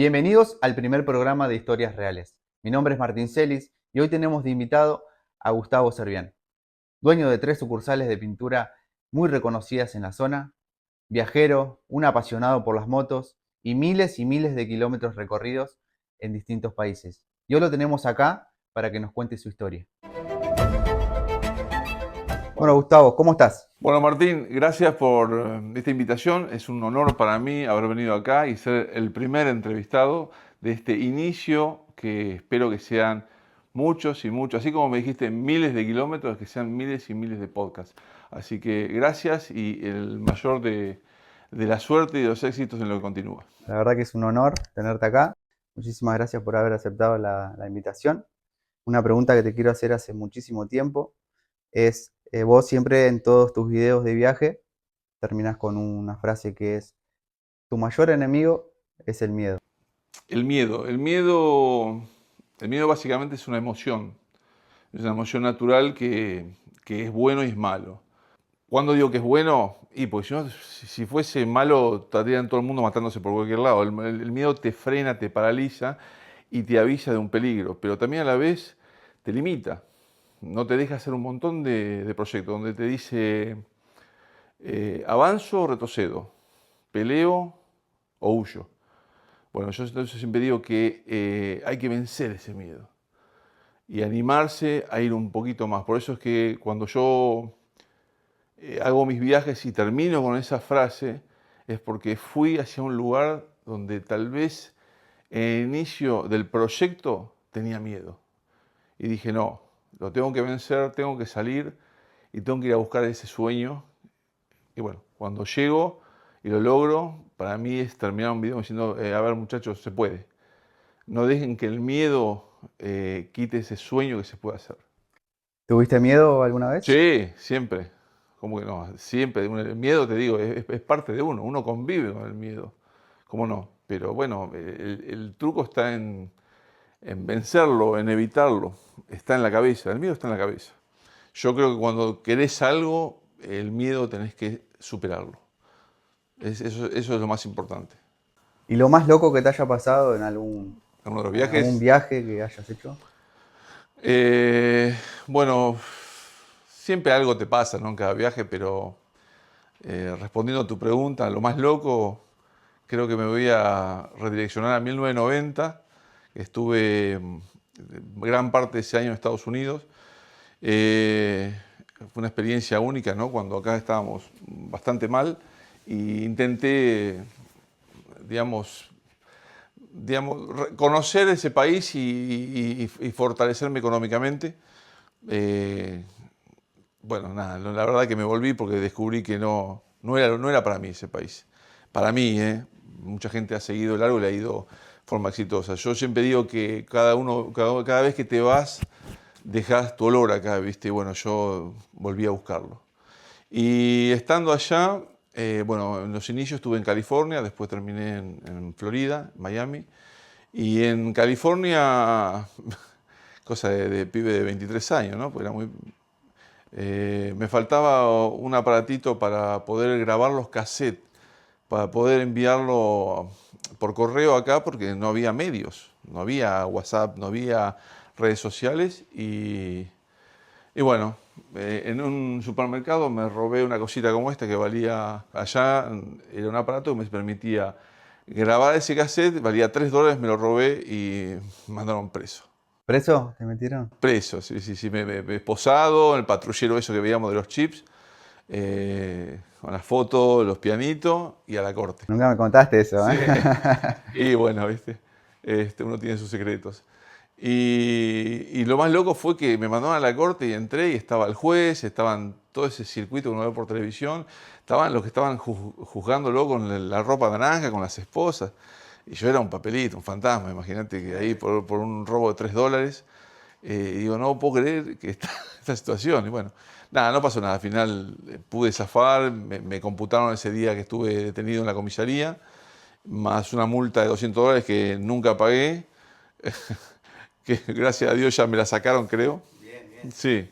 Bienvenidos al primer programa de Historias Reales. Mi nombre es Martín Celis y hoy tenemos de invitado a Gustavo Servián, dueño de 3 sucursales de pintura muy reconocidas en la zona, viajero, un apasionado por las motos y miles de kilómetros recorridos en distintos países. Y hoy lo tenemos acá para que nos cuente su historia. Bueno, Gustavo, ¿cómo estás? Bueno, Martín, gracias por esta invitación. Es un honor para mí haber venido acá y ser el primer entrevistado de este inicio que espero que sean muchos y muchos, así como me dijiste miles de kilómetros, que sean miles y miles de podcasts. Así que gracias y el mayor de la suerte y de los éxitos en lo que continúa. La verdad que es un honor tenerte acá. Muchísimas gracias por haber aceptado la invitación. Una pregunta que te quiero hacer hace muchísimo tiempo es, vos siempre en todos tus videos de viaje terminas con una frase que es, tu mayor enemigo es el miedo. El miedo básicamente es una emoción. Es una emoción natural que es bueno y es malo. ¿Cuándo digo que es bueno? Y pues si fuese malo, estarían todo el mundo matándose por cualquier lado. El miedo te frena, te paraliza y te avisa de un peligro, pero también a la vez te limita. No te deja hacer un montón de proyectos donde te dice avanzo o retrocedo, peleo o huyo. Bueno, yo entonces siempre digo que hay que vencer ese miedo y animarse a ir un poquito más. Por eso es que cuando yo hago mis viajes y termino con esa frase, es porque fui hacia un lugar donde tal vez en el inicio del proyecto tenía miedo. Y dije, no, lo tengo que vencer, tengo que salir y tengo que ir a buscar ese sueño. Y bueno, cuando llego y lo logro, para mí es terminar un video diciendo, a ver muchachos, se puede. No dejen que el miedo quite ese sueño que se puede hacer. ¿Tuviste miedo alguna vez? Sí, siempre. ¿Cómo que no? Siempre. El miedo, te digo, es parte de uno. Uno convive con el miedo. ¿Cómo no? Pero bueno, el truco está en vencerlo, en evitarlo. Está en la cabeza. El miedo está en la cabeza. Yo creo que cuando querés algo, el miedo tenés que superarlo. Eso es lo más importante. ¿Y lo más loco que te haya pasado En uno de los en algún viajes, viaje que hayas hecho? eh, bueno, siempre algo te pasa, ¿no? En cada viaje, pero respondiendo a tu pregunta, lo más loco, creo que me voy a redireccionar a 1990. Estuve gran parte de ese año en Estados Unidos. Fue una experiencia única, ¿no? Cuando acá estábamos bastante mal e intenté, conocer ese país y fortalecerme económicamente. Bueno, nada, la verdad que me volví porque descubrí que no era para mí ese país. Para mí, mucha gente ha seguido el largo y le ha ido de forma exitosa. Yo siempre digo que cada vez que te vas, dejas tu olor acá, ¿viste? Y bueno, yo volví a buscarlo. Y estando allá, bueno, en los inicios estuve en California, después terminé en Florida, Miami. Y en California, cosa de pibe de 23 años, ¿no? Pues me faltaba un aparatito para poder grabar los cassettes, para poder enviarlo por correo acá, porque no había medios, no había WhatsApp, no había redes sociales. Y bueno, en un supermercado me robé una cosita como esta que valía allá, era un aparato que me permitía grabar ese cassette, valía $3, me lo robé y me mandaron preso. ¿Preso? ¿Te metieron? Preso, sí, me esposado, el patrullero eso que veíamos de los chips, con las fotos, los pianitos y a la corte. Nunca me contaste eso, Sí. ¿eh? Y bueno, viste, uno tiene sus secretos. Y lo más loco fue que me mandaron a la corte y entré y estaba el juez, estaban todo ese circuito que uno ve por televisión, estaban los que estaban juzgándolo con la ropa naranja, con las esposas. Y yo era un papelito, un fantasma, imagínate que ahí por un robo de $3. Y digo, no puedo creer que esta situación. Y bueno, nada, no pasó nada. Al final pude zafar, me computaron ese día que estuve detenido en la comisaría, más una multa de $200 que nunca pagué, que gracias a Dios ya me la sacaron, creo. Bien. Sí.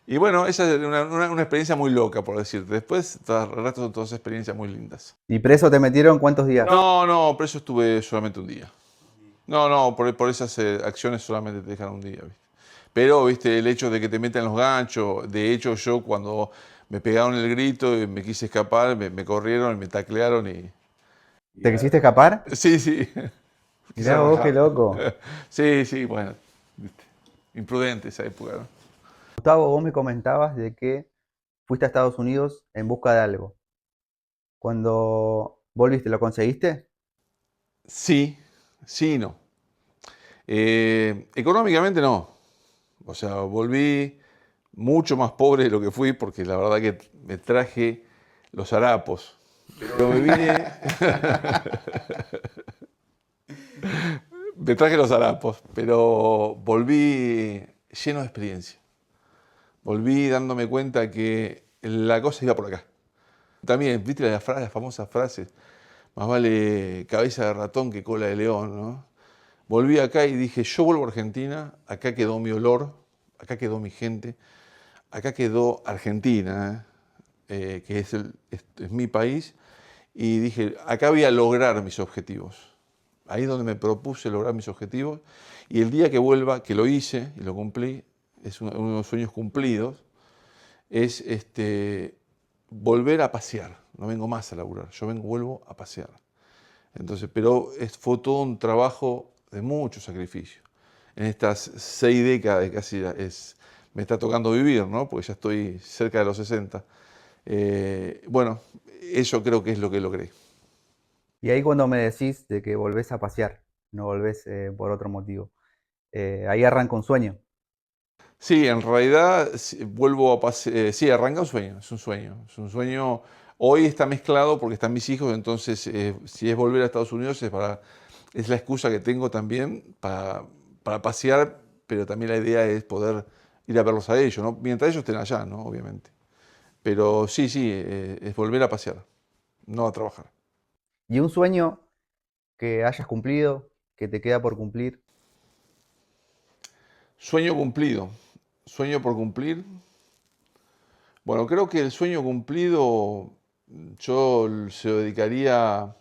Y bueno, esa es una experiencia muy loca, por decirte. Después, el resto son todas experiencias muy lindas. ¿Y preso te metieron cuántos días? No, preso estuve solamente un día. No, no, por esas acciones solamente te dejan un día, ¿viste? Pero, viste, el hecho de que te metan los ganchos, de hecho yo cuando me pegaron el grito y me quise escapar, me corrieron y me taclearon y ¿Te quisiste escapar? sí, sí, quise Mirá vos, qué rajar. loco. Sí, sí, bueno, viste, imprudente esa época, ¿no? Gustavo, vos me comentabas de que fuiste a Estados Unidos en busca de algo. Cuando volviste, ¿lo conseguiste? Sí, sí y no. Económicamente no. O sea, volví mucho más pobre de lo que fui porque la verdad que me traje los harapos. Pero me vine, me traje los harapos, pero volví lleno de experiencia. Volví dándome cuenta que la cosa iba por acá. También, viste las famosas frases, más vale cabeza de ratón que cola de león, ¿no? Volví acá y dije, yo vuelvo a Argentina, acá quedó mi olor, acá quedó mi gente, acá quedó Argentina, que es mi país, y dije, acá voy a lograr mis objetivos. Ahí es donde me propuse lograr mis objetivos, y el día que vuelva, que lo hice y lo cumplí, es uno de los sueños cumplidos, es volver a pasear. No vengo más a laburar, vuelvo a pasear. Entonces, pero fue todo un trabajo de mucho sacrificio. En estas 6 décadas casi me está tocando vivir, ¿no? Porque ya estoy cerca de los 60. Bueno, eso creo que es lo que logré. Y ahí cuando me decís de que volvés a pasear, no volvés por otro motivo, ahí arranca un sueño. Sí, en realidad vuelvo a pasear. Sí, arranca un sueño, es un sueño. Es un sueño. Hoy está mezclado porque están mis hijos, entonces si es volver a Estados Unidos es la excusa que tengo también para pasear, pero también la idea es poder ir a verlos a ellos, ¿no? Mientras ellos estén allá, ¿no? Obviamente. Pero sí, sí, es volver a pasear, no a trabajar. Y un sueño que hayas cumplido, que te queda por cumplir. Sueño cumplido. Sueño por cumplir. Bueno, creo que el sueño cumplido yo se lo dedicaría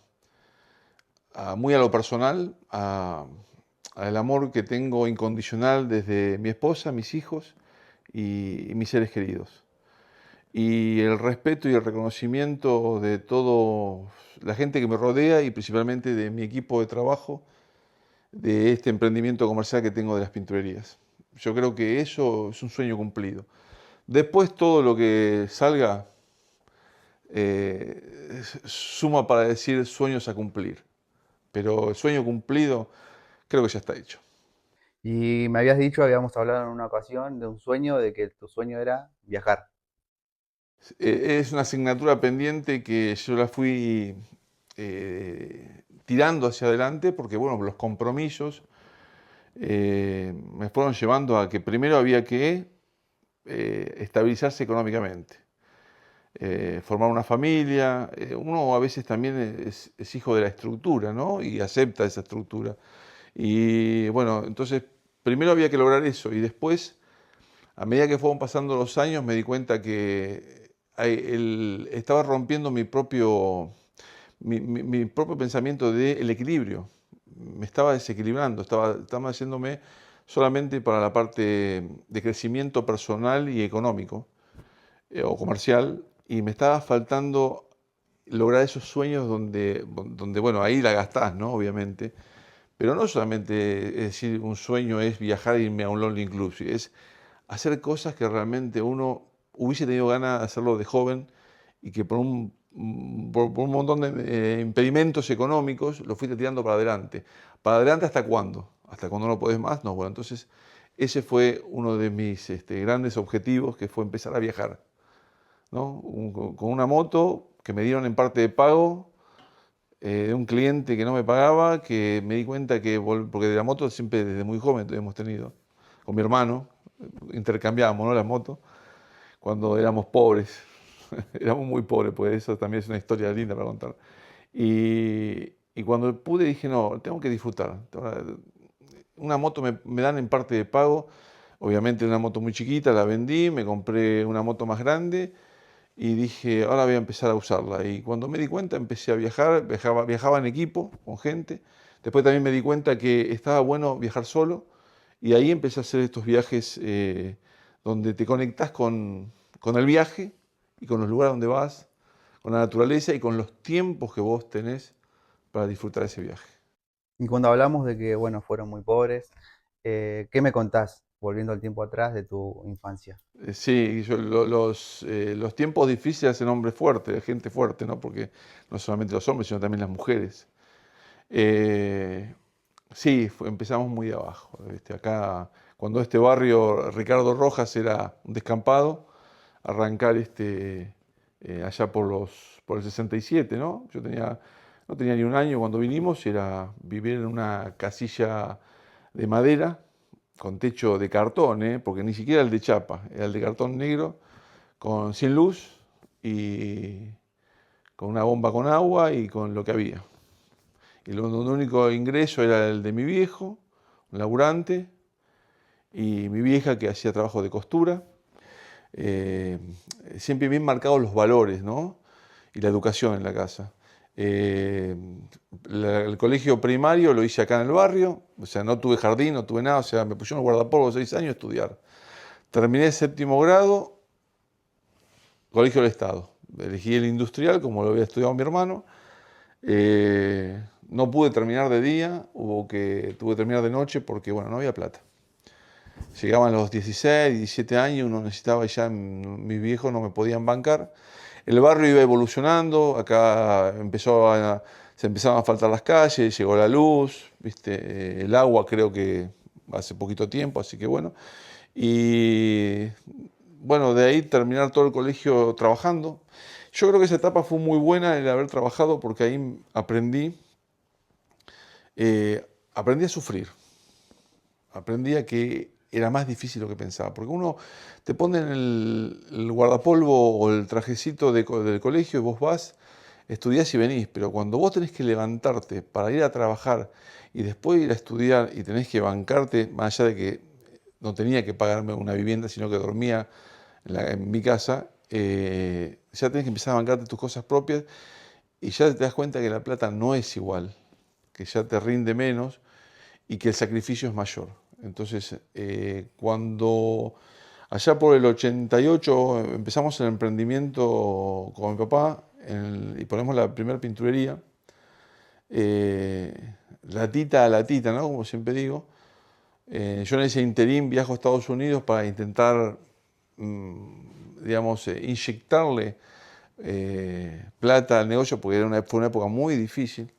muy a lo personal, al amor que tengo incondicional desde mi esposa, mis hijos y mis seres queridos. Y el respeto y el reconocimiento de toda la gente que me rodea y principalmente de mi equipo de trabajo, de este emprendimiento comercial que tengo de las pinturerías. Yo creo que eso es un sueño cumplido. Después todo lo que salga suma para decir sueños a cumplir. Pero el sueño cumplido creo que ya está hecho. Y me habías dicho, habíamos hablado en una ocasión de un sueño, de que tu sueño era viajar. Es una asignatura pendiente que yo la fui tirando hacia adelante porque, bueno, los compromisos me fueron llevando a que primero había que estabilizarse económicamente, formar una familia. Uno a veces también es hijo de la estructura, ¿no? Y acepta esa estructura. Y bueno, entonces primero había que lograr eso y después, a medida que fueron pasando los años, me di cuenta que estaba rompiendo mi propio pensamiento del equilibrio. Me estaba desequilibrando, estaba haciéndome solamente para la parte de crecimiento personal y económico o comercial, y me estaba faltando lograr esos sueños donde, bueno, ahí la gastás, ¿no? Obviamente. Pero no solamente es decir, un sueño es viajar e irme a un Lonely Inclusive, es hacer cosas que realmente uno hubiese tenido ganas de hacerlo de joven y que por un montón de impedimentos económicos lo fuiste tirando para adelante. ¿Para adelante hasta cuándo? ¿Hasta cuando no podés más? No, bueno, entonces ese fue uno de mis grandes objetivos, que fue empezar a viajar, ¿no? Con una moto que me dieron en parte de pago, de un cliente que no me pagaba, que me di cuenta que, porque de la moto siempre desde muy joven hemos tenido, con mi hermano, intercambiábamos, ¿no? Las motos, cuando éramos pobres, éramos muy pobres, pues eso también es una historia linda para contar. Y cuando pude dije, no, tengo que disfrutar. Una moto me dan en parte de pago, obviamente una moto muy chiquita, la vendí, me compré una moto más grande y dije, ahora voy a empezar a usarla. Y cuando me di cuenta empecé a viajar, viajaba en equipo con gente, Después también me di cuenta que estaba bueno viajar solo y ahí empecé a hacer estos viajes donde te conectás con el viaje y con los lugares donde vas, con la naturaleza y con los tiempos que vos tenés para disfrutar ese viaje. Y cuando hablamos de que, bueno, fueron muy pobres, ¿qué me contás, volviendo al tiempo atrás de tu infancia? Sí, los tiempos difíciles hacen hombres fuertes, gente fuerte, ¿no? Porque no solamente los hombres, sino también las mujeres. Eh, sí, empezamos muy de abajo. Acá, cuando este barrio Ricardo Rojas era un descampado, arrancar allá por el 67, ¿no? No tenía ni un año cuando vinimos, y era vivir en una casilla de madera con techo de cartón, porque ni siquiera el de chapa, era el de cartón negro, sin luz y con una bomba con agua y con lo que había. Y el único ingreso era el de mi viejo, un laburante, y mi vieja que hacía trabajo de costura. Eh, Siempre bien marcados los valores, ¿no? Y la educación en la casa. Eh, el colegio primario lo hice acá en el barrio, o sea, no tuve jardín, no tuve nada, o sea, me pusieron el guardapolvo 6 años a estudiar. Terminé el séptimo grado, colegio del Estado. Elegí el industrial, como lo había estudiado mi hermano. No pude terminar de día, tuve que terminar de noche porque, bueno, no había plata. Llegaban los 16, 17 años, uno necesitaba, ya mis viejos no me podían bancar. El barrio iba evolucionando, acá se empezaban a faltar las calles, llegó la luz, ¿viste? El agua creo que hace poquito tiempo, así que bueno. Y bueno, de ahí terminar todo el colegio trabajando. Yo creo que esa etapa fue muy buena el haber trabajado porque ahí eh, aprendí a sufrir, aprendí a que era más difícil de lo que pensaba, porque uno te pone en el guardapolvo o el trajecito del colegio y vos vas, estudiás y venís, pero cuando vos tenés que levantarte para ir a trabajar y después ir a estudiar y tenés que bancarte, más allá de que no tenía que pagarme una vivienda, sino que dormía en mi casa, ya tenés que empezar a bancarte tus cosas propias y ya te das cuenta que la plata no es igual, que ya te rinde menos y que el sacrificio es mayor. Entonces, cuando allá por el 88 empezamos el emprendimiento con mi papá y ponemos la primera pinturería, latita a latita, ¿no? Como siempre digo. Yo en ese interín viajo a Estados Unidos para intentar, digamos, inyectarle plata al negocio, porque fue una época muy difícil.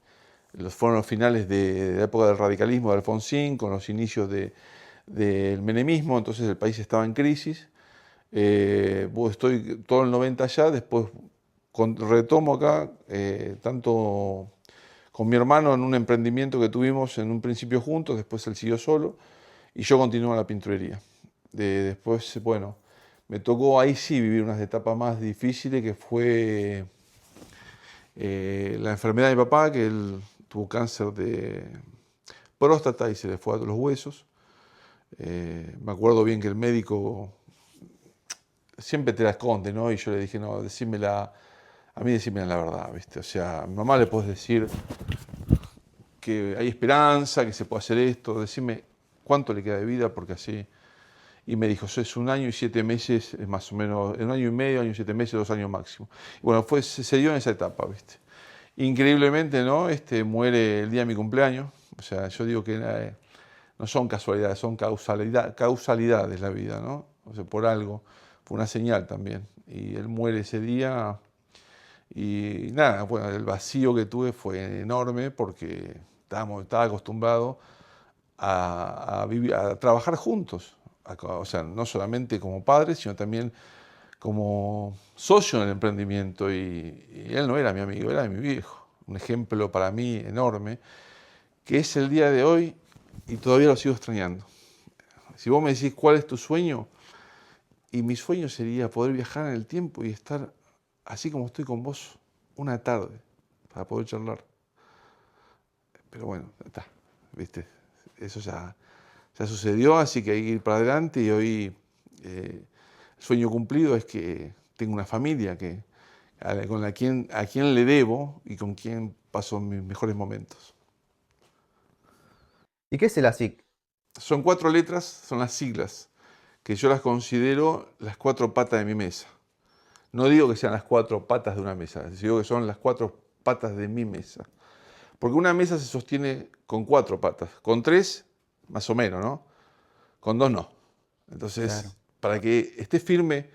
Fueron los finales de la época del radicalismo de Alfonsín, con los inicios del menemismo, entonces el país estaba en crisis. Estoy todo el 90 allá, después retomo acá, tanto con mi hermano en un emprendimiento que tuvimos en un principio juntos, después él siguió solo, y yo continúo en la pinturería. Después, bueno, me tocó ahí sí vivir unas etapas más difíciles, que fue la enfermedad de mi papá, que él tuvo cáncer de próstata y se le fue a los huesos. Me acuerdo bien que el médico siempre te la esconde, ¿no? Y yo le dije, no, a mí decímela la verdad, ¿viste? O sea, a mi mamá le puedes decir que hay esperanza, que se puede hacer esto, decime cuánto le queda de vida, porque así... Y me dijo, eso es 1 año y 7 meses, es más o menos, 1 año y medio, 1 año y 7 meses, 2 años máximo. Y bueno, se dio en esa etapa, ¿viste? Increíblemente, ¿no? Muere el día de mi cumpleaños. O sea, yo digo que no son casualidades, son causalidades la vida, ¿no? O sea, por algo. Fue una señal también. Y él muere ese día. Y nada, bueno, el vacío que tuve fue enorme porque estaba acostumbrado a trabajar juntos. O sea, no solamente como padres, sino también como socio en el emprendimiento. Y él no era mi amigo, era mi viejo. Un ejemplo para mí enorme, que es el día de hoy y todavía lo sigo extrañando. Si vos me decís cuál es tu sueño, y mi sueño sería poder viajar en el tiempo y estar así como estoy con vos una tarde para poder charlar. Pero bueno, está, ¿viste? Eso ya sucedió, así que hay que ir para adelante y hoy el sueño cumplido es que tengo una familia a quien le debo y con quien paso mis mejores momentos. ¿Y qué es el ASIC? Son 4 letras, son las siglas, que yo las considero las 4 patas de mi mesa. No digo que sean las 4 patas de una mesa, digo que son las 4 patas de mi mesa. Porque una mesa se sostiene con 4 patas, con 3 más o menos, ¿no? Con 2 no. Claro. Entonces, para que esté firme,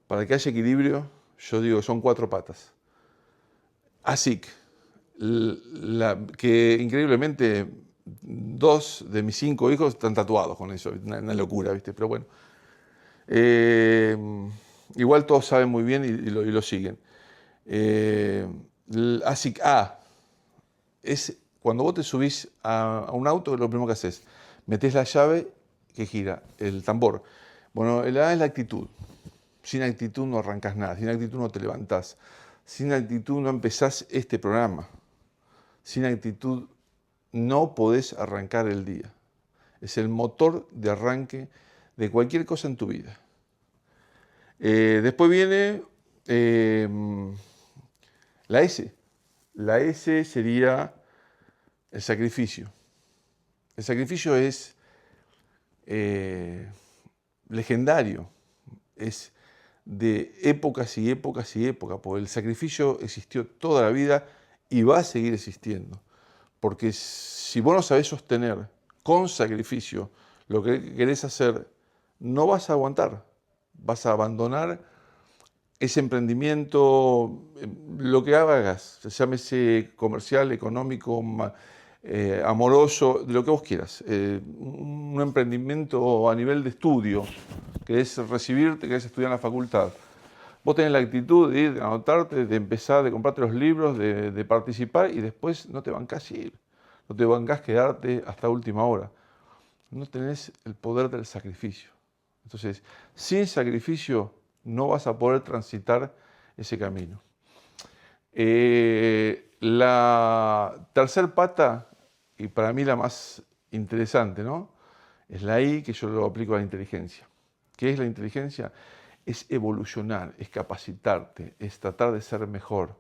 para que haya equilibrio, yo digo que son 4 patas. ASIC, que increíblemente 2 de mis 5 hijos están tatuados con eso, una locura, ¿viste? Pero bueno, eh, igual todos saben muy bien y lo siguen. ASIC A es cuando vos te subís a un auto, lo primero que haces, metés la llave que gira, el tambor. Bueno, el A es la actitud. Sin actitud no arrancás nada, sin actitud no te levantás, sin actitud no empezás este programa, sin actitud no podés arrancar el día. Es el motor de arranque de cualquier cosa en tu vida. Después viene la S. La S sería el sacrificio. El sacrificio es legendario, es de épocas y épocas y épocas, porque el sacrificio existió toda la vida y va a seguir existiendo. Porque si vos no sabés sostener con sacrificio lo que querés hacer, no vas a aguantar, vas a abandonar ese emprendimiento, lo que hagas, llámese comercial, económico, amoroso, de lo que vos quieras. Un emprendimiento a nivel de estudio, querés recibirte, querés estudiar en la facultad. Vos tenés la actitud de ir, de anotarte, de empezar, de comprarte los libros, de participar y después no te bancás ir, no te bancás quedarte hasta última hora. No tenés el poder del sacrificio. Entonces, sin sacrificio no vas a poder transitar ese camino. La tercer pata, y para mí la más interesante, ¿no? Es la I, que yo lo aplico a la inteligencia. ¿Qué es la inteligencia? Es evolucionar, es capacitarte, es tratar de ser mejor.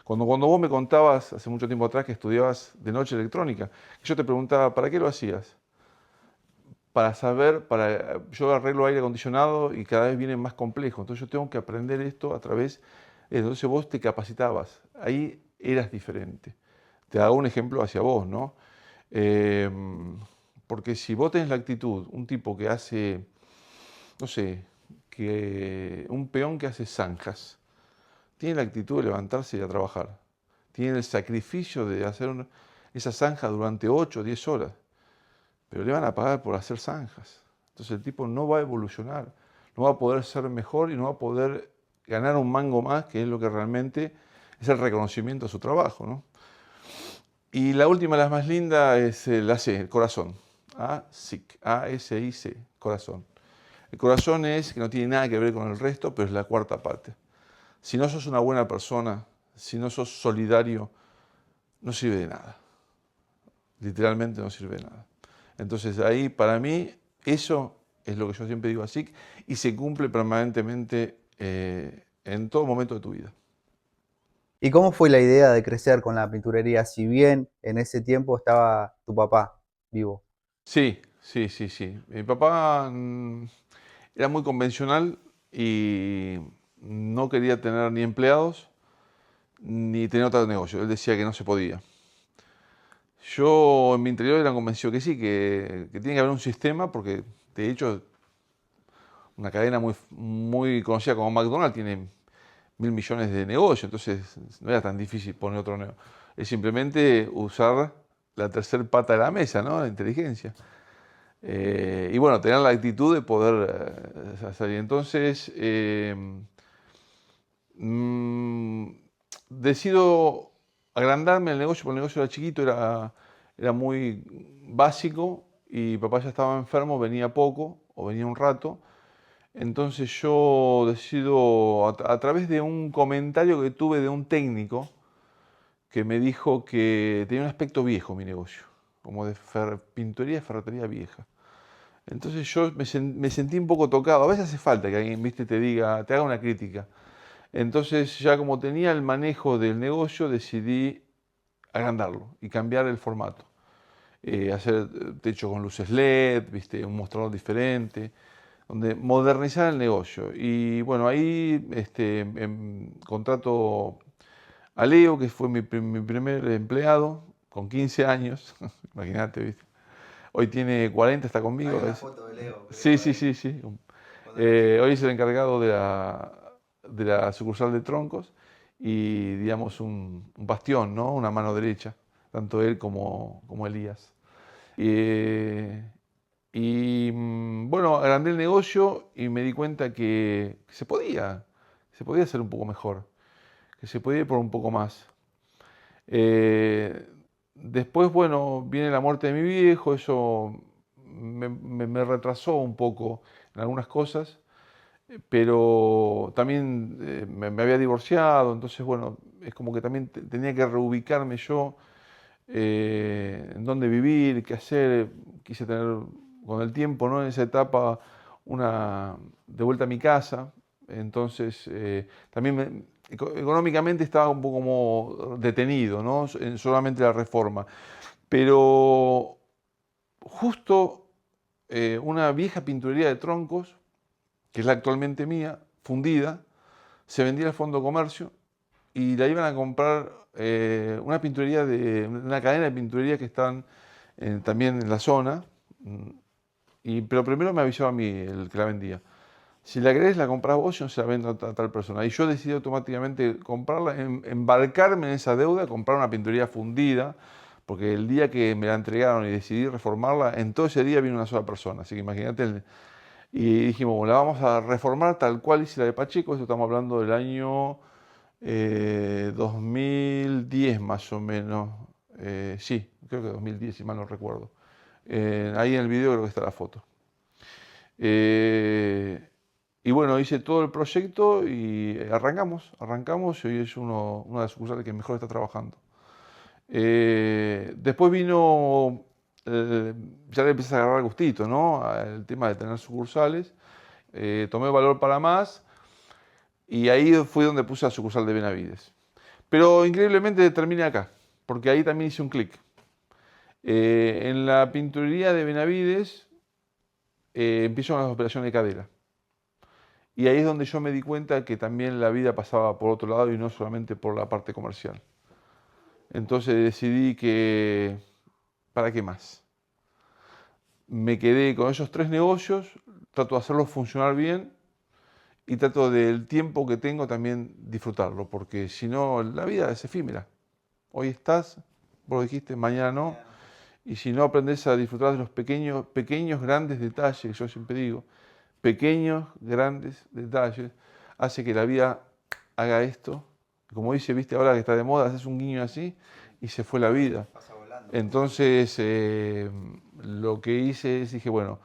Cuando vos me contabas hace mucho tiempo atrás que estudiabas de noche electrónica, yo te preguntaba, ¿para qué lo hacías? Para saber, yo arreglo aire acondicionado y cada vez viene más complejo, entonces yo tengo que aprender esto a través, entonces vos te capacitabas, ahí eras diferente. Te hago un ejemplo hacia vos, ¿no? Eh, Porque si vos tenés la actitud, un tipo que hace, no sé, un peón que hace zanjas, tiene la actitud de levantarse y a trabajar, tiene el sacrificio de hacer esa zanja durante 8 o 10 horas, pero le van a pagar por hacer zanjas. Entonces el tipo no va a evolucionar, no va a poder ser mejor y no va a poder ganar un mango más, que es lo que realmente es el reconocimiento de su trabajo, ¿no? Y la última, la más linda, es la C, el corazón. ASIC, A-S-I-C, corazón. El corazón es que no tiene nada que ver con el resto, pero es la cuarta parte. Si no sos una buena persona, si no sos solidario, no sirve de nada. Literalmente no sirve de nada. Entonces ahí para mí eso es lo que yo siempre digo así y se cumple permanentemente en todo momento de tu vida. ¿Y cómo fue la idea de crecer con la pinturería, si bien en ese tiempo estaba tu papá vivo? Sí, sí, sí, sí. Mi papá era muy convencional y no quería tener ni empleados ni tener otro negocio. Él decía que no se podía. Yo en mi interior era convencido que sí, que tiene que haber un sistema, porque de hecho una cadena muy conocida como McDonald's tiene 1.000 millones de negocios, entonces no era tan difícil poner otro negocio. Es simplemente usar la tercer pata de la mesa, ¿no? La inteligencia. Y bueno, tener la actitud de poder salir. Entonces, mm, decido agrandarme el negocio, porque el negocio era chiquito, era muy básico y papá ya estaba enfermo, venía poco o venía un rato. Entonces yo decido, a través de un comentario que tuve de un técnico, que me dijo que tenía un aspecto viejo mi negocio, como de pintorería de ferretería vieja. Entonces yo me sentí un poco tocado. A veces hace falta que alguien, viste, te haga una crítica. Entonces ya como tenía el manejo del negocio, decidí agrandarlo y cambiar el formato. hacer techo con luces LED, ¿viste? Un mostrador diferente, donde modernizar el negocio. Y bueno, ahí contrato a Leo, que fue mi primer empleado, con 15 años, imagínate, ¿viste? Hoy tiene 40, está conmigo. Hay una foto de Leo, Sí, creo, sí, ahí, sí, sí. cuando era chico. Hoy es el encargado de la sucursal de Troncos y, digamos, un bastión, ¿no? Una mano derecha, tanto él como Elías. Eh, bueno, agrandé el negocio y me di cuenta que se podía hacer un poco mejor, que se podía ir por un poco más. Eh, Después, bueno, viene la muerte de mi viejo, eso me retrasó un poco en algunas cosas, pero también me había divorciado, entonces, bueno, es como que también tenía que reubicarme yo en dónde vivir, qué hacer. Quise tener con el tiempo, ¿no? En esa etapa, de vuelta a mi casa. Entonces, también económicamente estaba un poco como detenido, ¿no? En solamente la reforma. Pero justo una vieja pinturería de Troncos, que es la actualmente mía, fundida, se vendía al Fondo Comercio y la iban a comprar una pinturería una cadena de pinturería que están también en la zona. mm, pero primero me avisó a mí el que la vendía. Si la querés, la comprás vos, yo no se la vendo a tal persona. Y yo decidí automáticamente comprarla, embarcarme en esa deuda, comprar una pinturería fundida, porque el día que me la entregaron y decidí reformarla, en todo ese día vino una sola persona. Así que imagínate, y dijimos, bueno, la vamos a reformar tal cual hice la de Pacheco, esto estamos hablando del año 2010 más o menos. Sí, creo que 2010, si mal no recuerdo. Ahí en el video creo que está la foto. Eh, y bueno, hice todo el proyecto y arrancamos y hoy es una de las sucursales que mejor está trabajando. Después vino, ya le empecé a agarrar gustito, ¿no? El tema de tener sucursales. Tomé valor para más y ahí fue donde puse la sucursal de Benavides. Pero increíblemente terminé acá, porque ahí también hice un clic. En la pinturería de Benavides empiezan las operaciones de cadera. Y ahí es donde yo me di cuenta que también la vida pasaba por otro lado y no solamente por la parte comercial. Entonces decidí que, ¿para qué más? Me quedé con esos tres negocios, trato de hacerlos funcionar bien y trato del tiempo que tengo también disfrutarlo, porque si no, la vida es efímera. Hoy estás, vos lo dijiste, mañana no. Mañana no. Y si no aprendes a disfrutar de los pequeños, grandes detalles, que yo siempre digo, pequeños, grandes detalles, hace que la vida haga esto. Como dice, viste, ahora que está de moda, haces un guiño así y se fue la vida. Pasa volando. Entonces, lo que hice es, dije, bueno,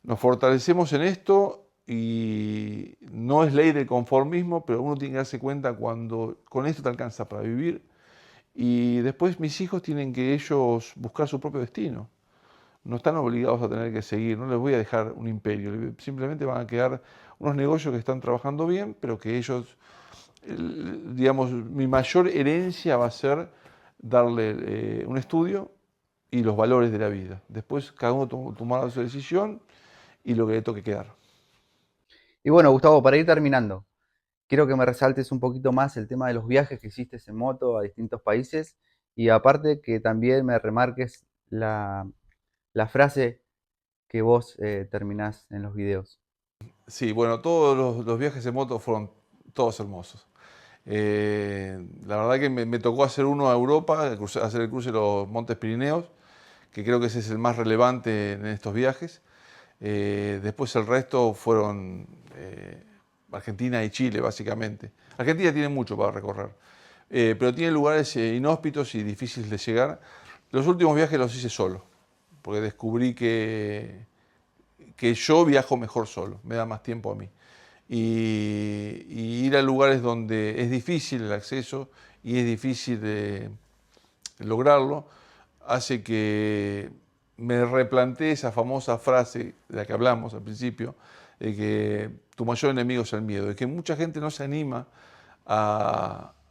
nos fortalecemos en esto y no es ley del conformismo, pero uno tiene que darse cuenta cuando con esto te alcanza para vivir y después mis hijos tienen que ellos buscar su propio destino. No están obligados a tener que seguir, no les voy a dejar un imperio, simplemente van a quedar unos negocios que están trabajando bien, pero que ellos, digamos, mi mayor herencia va a ser darle un estudio y los valores de la vida. Después cada uno tomará su decisión y lo que le toque quedar. Y bueno, Gustavo, para ir terminando, quiero que me resaltes un poquito más el tema de los viajes que hiciste en moto a distintos países y aparte que también me remarques la frase que vos terminás en los videos. Sí, bueno, todos los viajes en moto fueron todos hermosos. La verdad que me tocó hacer uno a Europa, hacer el cruce de los Montes Pirineos, que creo que ese es el más relevante en estos viajes. Después el resto fueron Argentina y Chile, básicamente. Argentina tiene mucho para recorrer, pero tiene lugares inhóspitos y difíciles de llegar. Los últimos viajes los hice solo, porque descubrí que yo viajo mejor solo, me da más tiempo a mí. Y ir a lugares donde es difícil el acceso y es difícil de lograrlo, hace que me replantee esa famosa frase de la que hablamos al principio, de que tu mayor enemigo es el miedo, de que mucha gente no se anima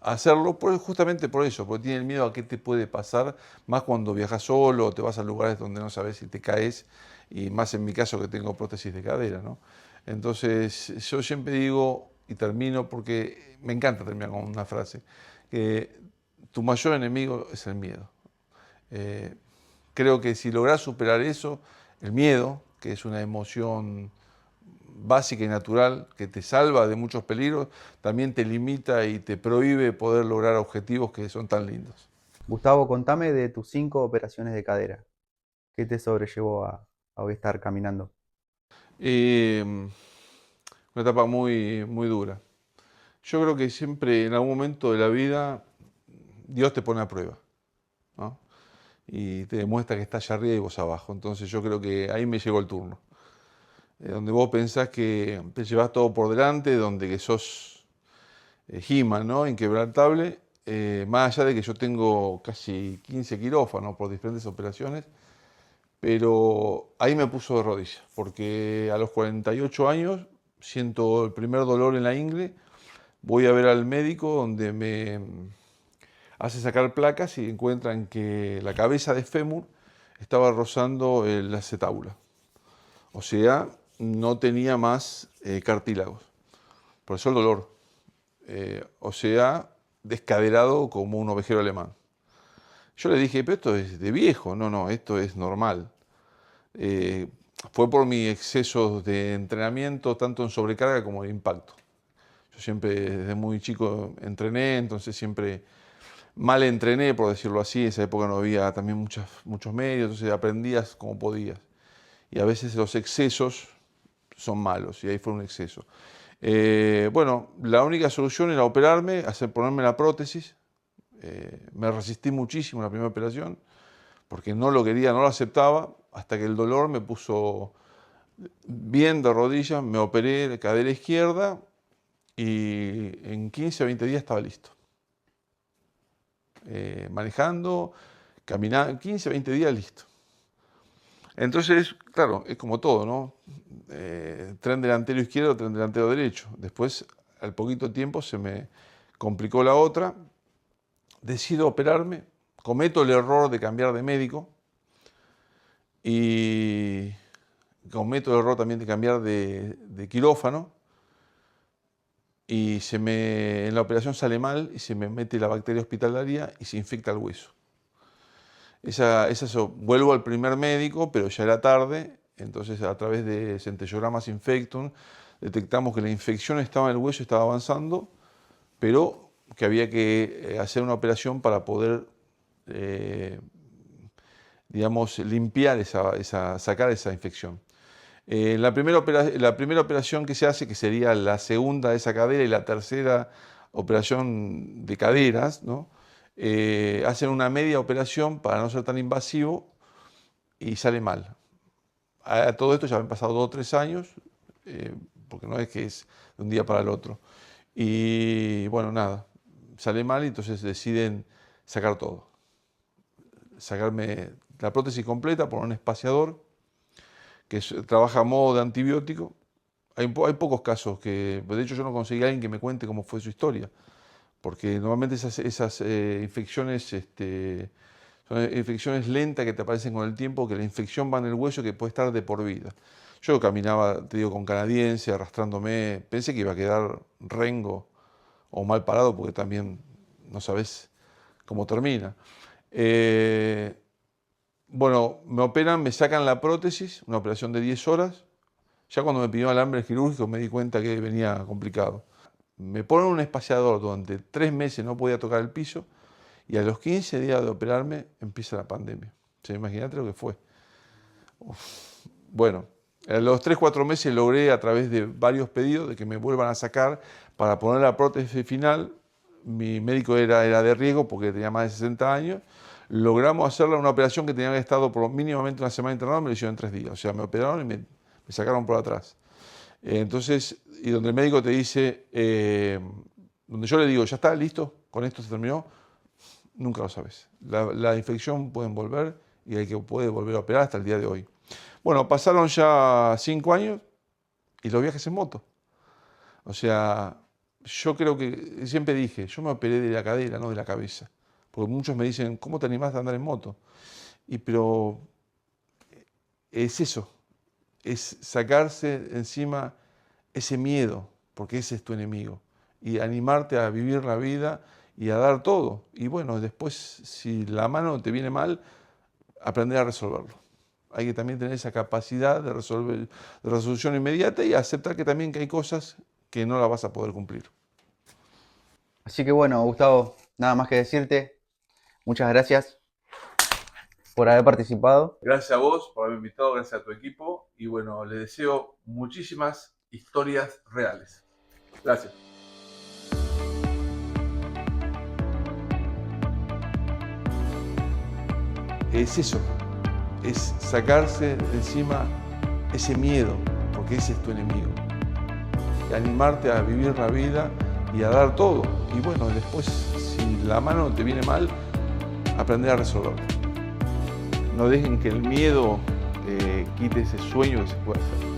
hacerlo justamente por eso, porque tiene el miedo a qué te puede pasar, más cuando viajas solo o te vas a lugares donde no sabes si te caes, y más en mi caso que tengo prótesis de cadera, ¿no? Entonces, yo siempre digo, y termino porque me encanta terminar con una frase, que tu mayor enemigo es el miedo. Eh, Creo que si logras superar eso, el miedo, que es una emoción básica y natural que te salva de muchos peligros, también te limita y te prohíbe poder lograr objetivos que son tan lindos. Gustavo, contame de tus 5 operaciones de cadera. ¿Qué te sobrellevó a hoy estar caminando? Una etapa muy, muy dura. Yo creo que siempre en algún momento de la vida Dios te pone a prueba, ¿no? Y te demuestra que estás allá arriba y vos abajo. Entonces yo creo que ahí me llegó el turno. Donde vos pensás que te llevas todo por delante, donde que sos He-Man, ¿no? Inquebrantable, más allá de que yo tengo casi 15 quirófanos por diferentes operaciones, pero ahí me puso de rodillas, porque a los 48 años siento el primer dolor en la ingle, voy a ver al médico donde me hace sacar placas y encuentran que la cabeza de fémur estaba rozando el acetábula, o sea, no tenía más cartílagos, por eso el dolor. O sea, descaderado como un ovejero alemán. Yo le dije, pero esto es de viejo, no, no, esto es normal. Eh, Fue por mi exceso de entrenamiento, tanto en sobrecarga como en impacto. Yo siempre desde muy chico entrené, entonces siempre mal entrené, por decirlo así. En esa época no había también muchos medios, entonces aprendías como podías. Y a veces los excesos son malos, y ahí fue un exceso. Bueno, la única solución era operarme, ponerme la prótesis. Me resistí muchísimo a la primera operación porque no lo quería, no lo aceptaba, hasta que el dolor me puso bien de rodillas, me operé de cadera izquierda y en 15 o 20 días estaba listo. Manejando, caminando, 15 o 20 días listo. Entonces, claro, es como todo, ¿no? Tren delantero izquierdo, tren delantero derecho. Después, al poquito tiempo, se me complicó la otra. Decido operarme, cometo el error de cambiar de médico y cometo el error también de cambiar de quirófano y en la operación sale mal y se me mete la bacteria hospitalaria y se infecta el hueso. Vuelvo al primer médico, pero ya era tarde, entonces a través de centellogramas infectum detectamos que la infección estaba en el hueso, estaba avanzando, pero que había que hacer una operación para poder, digamos, limpiar sacar esa infección. La primera operación que se hace, que sería la segunda de esa cadera y la tercera operación de caderas, ¿no? Hacen una media operación para no ser tan invasivo y sale mal. A todo esto ya han pasado 2 o 3 años, porque no es que es de un día para el otro. Y bueno, nada, sale mal y entonces deciden sacar todo. Sacarme la prótesis completa por un espaciador trabaja a modo de antibiótico. Hay pocos casos de hecho yo no conseguí a alguien que me cuente cómo fue su historia, porque normalmente esas infecciones son infecciones lentas que te aparecen con el tiempo, que la infección va en el hueso que puede estar de por vida. Yo caminaba, te digo, con canadiense, arrastrándome, pensé que iba a quedar rengo o mal parado, porque también no sabes cómo termina. Bueno, me operan, me sacan la prótesis, una operación de 10 horas. Ya cuando me pidió alambre quirúrgico me di cuenta que venía complicado. Me ponen un espaciador durante 3 meses, no podía tocar el piso, y a los 15 días de operarme empieza la pandemia. ¿Se imagínate lo que fue? Bueno, a los 3 4 meses logré a través de varios pedidos de que me vuelvan a sacar para poner la prótesis final. Mi médico era de riesgo porque tenía más de 60 años. Logramos hacerla una operación que tenía que haber estado por mínimamente una semana internada, me lo hicieron en 3 días. O sea, me operaron y me sacaron por atrás. Entonces, y donde el médico te dice, donde yo le digo, ya está, listo, con esto se terminó, nunca lo sabes. La infección puede volver y hay que puede volver a operar hasta el día de hoy. Bueno, pasaron ya 5 años y los viajes en moto. O sea, yo creo que siempre dije, yo me operé de la cadera, no de la cabeza. Porque muchos me dicen, ¿cómo te animás a andar en moto? Pero es eso, es sacarse encima ese miedo, porque ese es tu enemigo. Y animarte a vivir la vida y a dar todo. Y bueno, después, si la mano te viene mal, aprender a resolverlo. Hay que también tener esa capacidad de resolución inmediata y aceptar que también que hay cosas que no las vas a poder cumplir. Así que bueno, Gustavo, nada más que decirte. Muchas gracias por haber participado. Gracias a vos por haberme invitado, gracias a tu equipo y bueno, les deseo muchísimas historias reales. Gracias. Es eso, es sacarse de encima ese miedo, porque ese es tu enemigo. Y animarte a vivir la vida y a dar todo. Y bueno, después, si la mano te viene mal, aprender a resolverlo. No dejen que el miedo quite ese sueño que se puede hacer.